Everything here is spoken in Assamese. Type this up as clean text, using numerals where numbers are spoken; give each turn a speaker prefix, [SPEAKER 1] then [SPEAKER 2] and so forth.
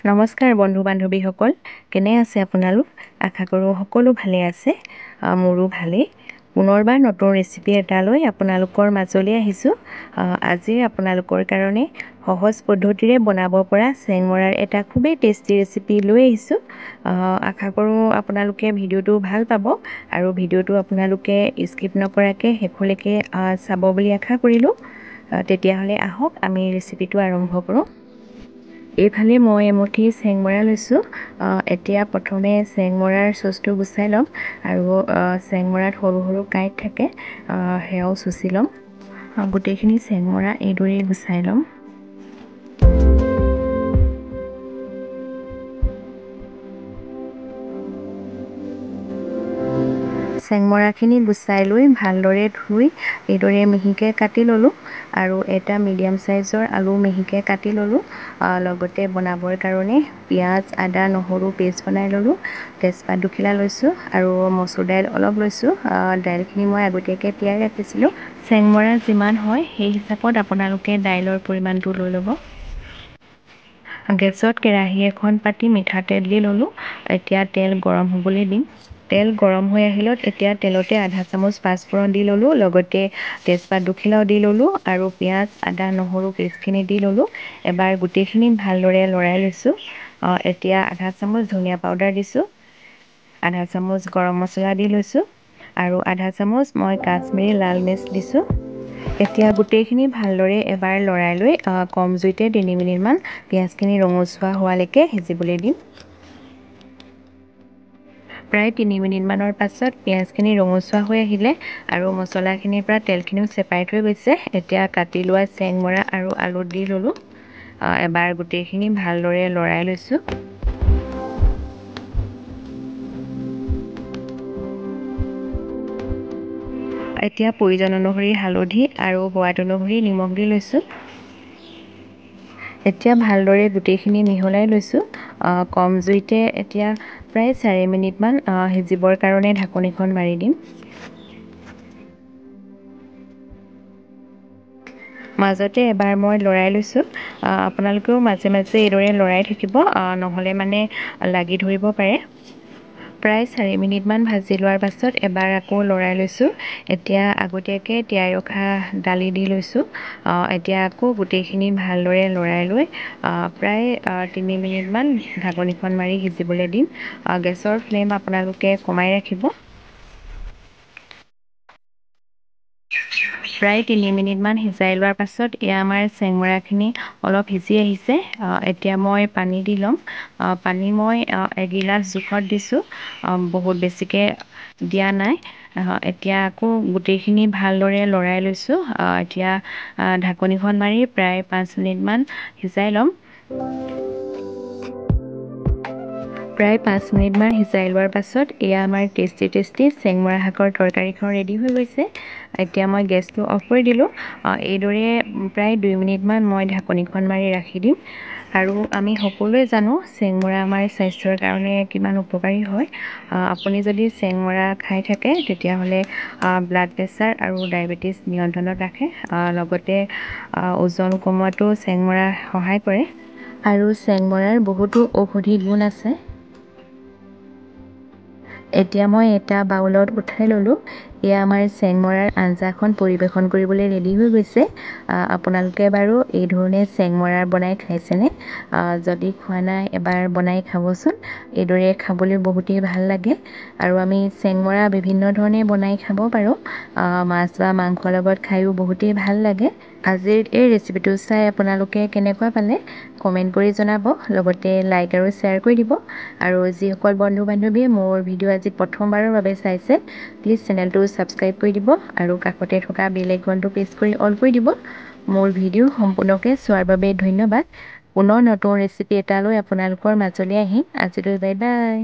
[SPEAKER 1] নমস্কাৰ বন্ধু বান্ধৱীসকল, কেনে আছে আপোনালোক? আশা কৰোঁ সকলো ভালে আছে। মোৰো ভালেই। পুনৰবাৰ নতুন ৰেচিপি এটা লৈ আপোনালোকৰ মাজলৈ আহিছোঁ। আজি আপোনালোকৰ কাৰণে সহজ পদ্ধতিৰে বনাব পৰা চেংমৰাৰ এটা খুবেই টেষ্টি ৰেচিপি লৈ আহিছোঁ। আশা কৰোঁ আপোনালোকে ভিডিঅ'টো ভাল পাব আৰু ভিডিঅ'টো আপোনালোকে স্কিপ নকৰাকৈ শেষলৈকে চাব বুলি আশা কৰিলোঁ। তেতিয়াহ'লে আহক আমি ৰেচিপিটো আৰম্ভ কৰোঁ। এইফালে মই এমুঠি চেংমৰা লৈছোঁ। এতিয়া প্ৰথমে চেংমৰাৰ চচটো গুচাই ল'ম আৰু চেংমৰাত সৰু সৰু কাঁইট থাকে, সেয়াও চুচি ল'ম। গোটেইখিনি চেংমৰা এইদৰেই গুচাই ল'ম। চেংমৰাখিনি গুচাই লৈ ভালদৰে ধুই এইদৰে মিহিকৈ কাটি ল'লোঁ আৰু এটা মিডিয়াম চাইজৰ আলু মিহিকৈ কাটি ল'লোঁ। লগতে বনাবৰ কাৰণে পিঁয়াজ, আদা, নহৰু পেষ্ট বনাই ল'লোঁ। তেজপাত দুখিলা লৈছোঁ আৰু মচুৰ দাইল অলপ লৈছোঁ। দাইলখিনি মই আগতীয়াকৈ তিয়াই ৰাখিছিলোঁ। চেংমৰা যিমান হয় সেই হিচাপত আপোনালোকে দাইলৰ পৰিমাণটো লৈ ল'ব। গেছত কেৰাহী এখন পাতি মিঠাতেল দি ল'লোঁ। এতিয়া তেল গৰম হ'বলৈ দিম। তেল গৰম হৈ আহিলত এতিয়া তেলতে আধা চামুচ পাঁচফোৰণ দি ল'লোঁ। লগতে তেজপাত দুখিলাও দি ল'লোঁ আৰু পিঁয়াজ, আদা, নহৰু পেষ্টখিনি দি ল'লোঁ। এবাৰ গোটেইখিনি ভালদৰে লৰাই লৈছোঁ। এতিয়া আধা চামুচ ধনিয়া পাউডাৰ দিছোঁ, আধা চামুচ গৰম মছলা দি লৈছোঁ আৰু আধা চামুচ মই কাশ্মীৰী লাল মিৰ্চ দিছোঁ। এতিয়া গোটেইখিনি ভালদৰে এবাৰ লৰাই লৈ কম জুইতে 3 মিনিটমান পিঁয়াজখিনি ৰঙচুৱা হোৱালৈকে সিজিবলৈ দিম। প্ৰায় 3 মিনিটমানৰ পাছত পিঁয়াজখিনি ৰঙচুৱা হৈ আহিলে আৰু মছলাখিনিৰ পৰা তেলখিনিও ছেপাৰেট হৈ গৈছে। এতিয়া কাটি লোৱা চেংমৰা আৰু আলু দি ল'লোঁ। এবাৰ গোটেইখিনি ভালদৰে লৰাই লৈছোঁ। এতিয়া প্ৰয়োজন অনুসৰি হালধি আৰু সোৱাদ অনুসৰি নিমখ দি লৈছোঁ। এতিয়া ভালদৰে গোটেইখিনি মিহলাই লৈছোঁ। কম জুইতে এতিয়া প্ৰায় 4 মিনিটমান সিজিবৰ কাৰণে ঢাকনিখন মাৰি দিম। মাজতে এবাৰ মই লৰাই লৈছোঁ। আপোনালোকেও মাজে মাজে এইদৰে লৰাই থাকিব, নহ'লে মানে লাগি ধৰিব পাৰে। প্ৰায় 4 মিনিটমান ভাজি লোৱাৰ পাছত এবাৰ আকৌ লৰাই লৈছোঁ। এতিয়া আগতীয়াকৈ তিয়াই ৰখা দালি দি লৈছোঁ। এতিয়া আকৌ গোটেইখিনি ভালদৰে লৰাই লৈ প্ৰায় 3 মিনিটমান ঢাকনিখন মাৰি সিজিবলৈ দিম। গেছৰ ফ্লেম আপোনালোকে কমাই ৰাখিব। প্ৰায় 3 মিনিটমান সিজাই লোৱাৰ পাছত এয়া আমাৰ চেংমৰাখিনি অলপ সিজি আহিছে। এতিয়া মই পানী দি ল'ম। পানী মই 1 গিলাচ জোখত দিছোঁ, বহুত বেছিকৈ দিয়া নাই। এতিয়া আকৌ গোটেইখিনি ভালদৰে লৰাই লৈছোঁ। এতিয়া ঢাকনিখন মাৰি প্ৰায় 5 মিনিটমান সিজাই ল'ম। প্ৰায় 5 মিনিটমান সিজাই লোৱাৰ পাছত এয়া আমাৰ টেষ্টি চেংমৰা শাকৰ তৰকাৰীখন ৰেডি হৈ গৈছে। এতিয়া মই গেছটো অফ কৰি দিলোঁ। এইদৰে প্ৰায় 2 মিনিটমান মই ঢাকনিখন মাৰি ৰাখি দিম। আৰু আমি সকলোৱে জানো চেংমৰা আমাৰ স্বাস্থ্যৰ কাৰণে কিমান উপকাৰী হয়। আপুনি যদি চেংমৰা খাই থাকে তেতিয়াহ'লে ব্লাড প্ৰেছাৰ আৰু ডায়েবেটিছ নিয়ন্ত্ৰণত ৰাখে। লগতে ওজন কমোৱাতো চেংমৰা সহায় কৰে আৰু চেংমৰাৰ বহুতো ঔষধি গুণ আছে। এতিয়া মই এটা বাউলত উঠাই ল'লোঁ। এয়া আমাৰ চেংমৰাৰ আঞ্জাখন পৰিৱেশন কৰিবলৈ ৰেডি হৈ গৈছে। আপোনালোকে বাৰু এই ধৰণে চেংমৰা বনাই খাইছেনে? যদি খোৱা নাই এবাৰ বনাই খাবচোন। এইদৰে খাবলৈ বহুতেই ভাল লাগে আৰু আমি চেংমৰা বিভিন্ন ধৰণে বনাই খাব পাৰোঁ। মাছ বা মাংসৰ লগত খায়ো বহুতেই ভাল লাগে। আজিৰ এই ৰেচিপিটো চাই আপোনালোকে কেনেকুৱা পালে কমেণ্ট কৰি জনাব। লগতে লাইক আৰু শ্বেয়াৰ কৰি দিব। আৰু যিসকল বন্ধু বান্ধৱীয়ে মোৰ ভিডিঅ' আজি প্ৰথমবাৰৰ বাবে চাইছে, প্লিজ চেনেলটো ছাবস্ক্ৰাইব কৰি দিব আৰু কাষতে থকা বেল আইকনটো প্ৰেছ কৰি অল কৰি দিব। মোৰ ভিডিঅ' সম্পূৰ্ণকৈ চোৱাৰ বাবে ধন্যবাদ। পুনৰ নতুন ৰেচিপি এটা লৈ আপোনালোকৰ মাজলৈ আহিম। আজিলৈ বাই বাই।